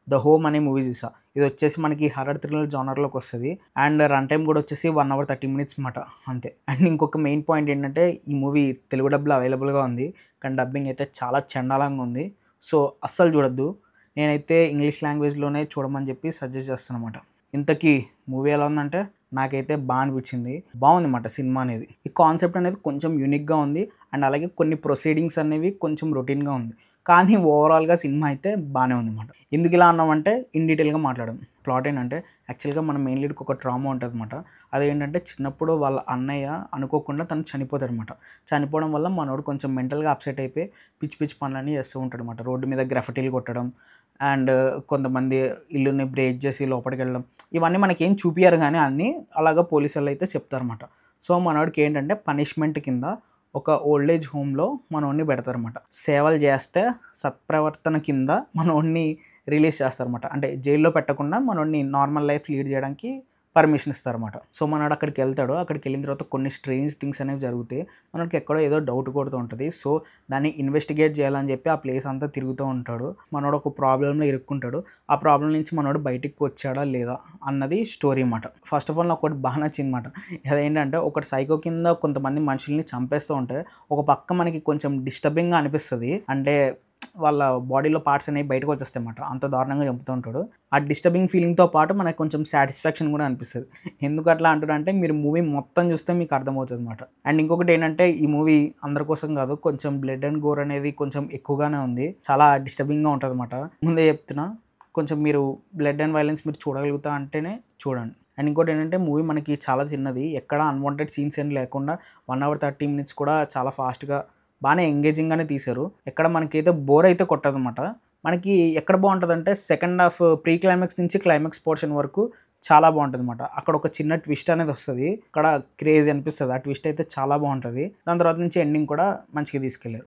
The home అనే movie చూసా. ఇది వచ్చేసి మనకి హర్రర్ థ్రిల్లర్ జానర్‌లోకి వస్తది. అండ్ రన్ టైమ్ కూడా వచ్చేసి 1 అవర్ 30 మినిట్స్ మాట అంతే. అండ్ ఇంకొక మెయిన్ పాయింట్ ఏంటంటే ఈ మూవీ తెలుగు డబ్‌లో అవైలబుల్‌గా ఉంది. కానీ డబ్బింగ్ అయితే చాలా చెండాలంగా ఉంది. సో, అస్సలు చూడొద్దు. నేనైతే ఇంగ్లీష్ లాంగ్వేజ్‌లోనే చూడమని చెప్పి సజెస్ట్ చేస్తానన్నమాట. ఇంతకీ మూవీ ఎలా ఉందంటే నాకైతే అనిపించింది. బావుంది మాట సినిమా అనేది. ఈ కాన్సెప్ట్ అనేది కొంచెం యూనిక్‌గా ఉంది. అండ్ అలాగే కొన్ని ప్రొసీడింగ్స్ అనేవి కొంచెం రొటీన్‌గా ఉంది. కానీ ఓవరాల్‌గా సినిమా అయితే బానే ఉందన్నమాట. ఎందుకిలా అన్నామంటే ఇన్ డీటెయిల్‌గా మాట్లాడదాం. ప్లాట్ ఏంటంటే యాక్చువల్‌గా మన మెయిన్ లీడ్‌కి ఒక ట్రామా ఉంటదన్నమాట. అదేంటంటే చిన్నప్పుడు వాళ్ళ అన్నయ్య అనుకోకుండా తను చనిపోతాడనమాట. చనిపోవడం వల్ల మనోడు కొంచెం మెంటల్‌గా అప్‌సెట్ అయిపోయి పిచ్చి పిచ్చి పనులన్నీ చేస్తూ ఉంటాడనమాట. రోడ్డు మీద గ్రాఫిటీలు కొట్టడం అండ్ కొంతమంది ఇల్లుని బ్రేక్ చేసి లోపలికెళ్ళడం. ఇవన్నీ మనకేం చూపియరు గానీ అన్నీ అలాగా పోలీసోళ్ళైతే చెప్తారన్నమాట. సో, మనోడికి ఏంటంటే పనిష్మెంట్ కింద ఒక ఓల్డ్ ఏజ్ హోమ్‌లో మనోడిని పెడతారన్నమాట. సేవలు చేస్తే సత్ప్రవర్తన కింద మనోడిని రిలీజ్ చేస్తారన్నమాట. అంటే జైల్‌లో పెట్టకుండా మనోడిని నార్మల్ లైఫ్ లీడ్ చేయడానికి పర్మిషన్ ఇస్తారన్నమాట. సో, మనోడు అక్కడికెళ్తాడు. అక్కడికెళ్ళిన తర్వాత కొన్ని స్ట్రేంజ్ థింగ్స్ అనేవి జరుగుతాయి. మనోడికి ఎక్కడో ఏదో డౌట్ కొడుతూ ఉంటది. సో, దాన్ని ఇన్వెస్టిగేట్ చేయాలని చెప్పి ఆ ప్లేస్ అంతా తిరుగుతూ ఉంటాడు. మనోడు ఒక ప్రాబ్లమ్‌లో ఇరుక్కుంటాడు. ఆ ప్రాబ్లమ్ నుంచి మనోడు బయటికి వచ్చాడా లేదా అన్నది స్టోరీ మాట. ఫస్ట్ ఆఫ్ ఆల్ నాకొకటి నచ్చింది మాట. అదేంటంటే ఒకటి సైకో కింద కొంతమంది మనుషుల్ని చంపేస్తూ ఉంటే ఒక పక్క మనకి కొంచెం డిస్టర్బింగ్‌గా అనిపిస్తది. అంటే వాళ్ళ బాడీలో పార్ట్స్ అనేవి బయటకు వచ్చేస్తాయన్నమాట. అంత దారుణంగా చంపుతూ ఉంటాడు. ఆ డిస్టర్బింగ్ ఫీలింగ్‌తో పాటు మనకు కొంచెం సాటిస్ఫాక్షన్ కూడా అనిపిస్తది. ఎందుకు అట్లా అంటున్నానంటే మీరు మూవీ మొత్తం చూస్తే మీకు అర్థమవుతదన్నమాట. అండ్ ఇంకొకటి ఏంటంటే ఈ మూవీ అందరి కోసం కాదు. కొంచెం బ్లడ్ అండ్ గోర్ అనేది కొంచెం ఎక్కువగానే ఉంది. చాలా డిస్టర్బింగ్‌గా ఉంటదన్నమాట. ముందే చెప్తున్నా. కొంచెం మీరు బ్లడ్ అండ్ వయలెన్స్ మీరు చూడగలుగుతా అంటేనే చూడండి. అండ్ ఇంకోటి ఏంటంటే మూవీ మనకి చాలా చిన్నది. ఎక్కడ అన్‌వాంటెడ్ సీన్స్ ఏం లేకుండా 1 అవర్ 30 మినిట్స్ కూడా చాలా ఫాస్ట్‌గా బానే ఎంగేజింగ్‌గానే తీశారు. ఎక్కడ మనకైతే బోర్ అయితే కొట్టదనమాట. మనకి ఎక్కడ బావుంటదంటే సెకండ్ హాఫ్ ప్రీ క్లైమాక్స్ నుంచి క్లైమాక్స్ పోర్షన్ వరకు చాలా బావుంటదనమాట. అక్కడ ఒక చిన్న ట్విస్ట్ అనేది వస్తది. అక్కడ క్రేజ్ అనిపిస్తది. ఆ ట్విస్ట్ అయితే చాలా బావుంటది. దాని తర్వాత నుంచి ఎండింగ్ కూడా మంచిగా తీసుకెళ్లారు.